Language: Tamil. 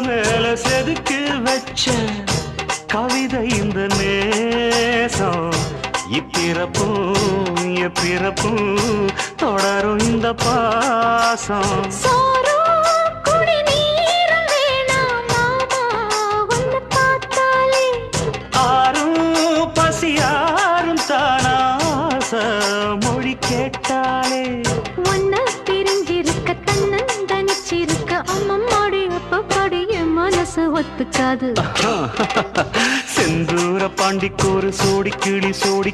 மேல செதுக்கி வச்ச கவிதை இந்த நேசம் இப்பிறப்பும் எப்பிறப்பும் தொடரும் இந்த பாசம் ஆறும் பசியாரும் தானாச மொழி கேட்டாலே ஒன்ன பிரிஞ்சிருக்க தன்னந்தனிச்சிருக்க அம்மம்மாடி அப்பப்படி என் மனசு ஒத்துக்காது செந்தூர பாண்டிக்கு ஒரு சோடி கிளி கூட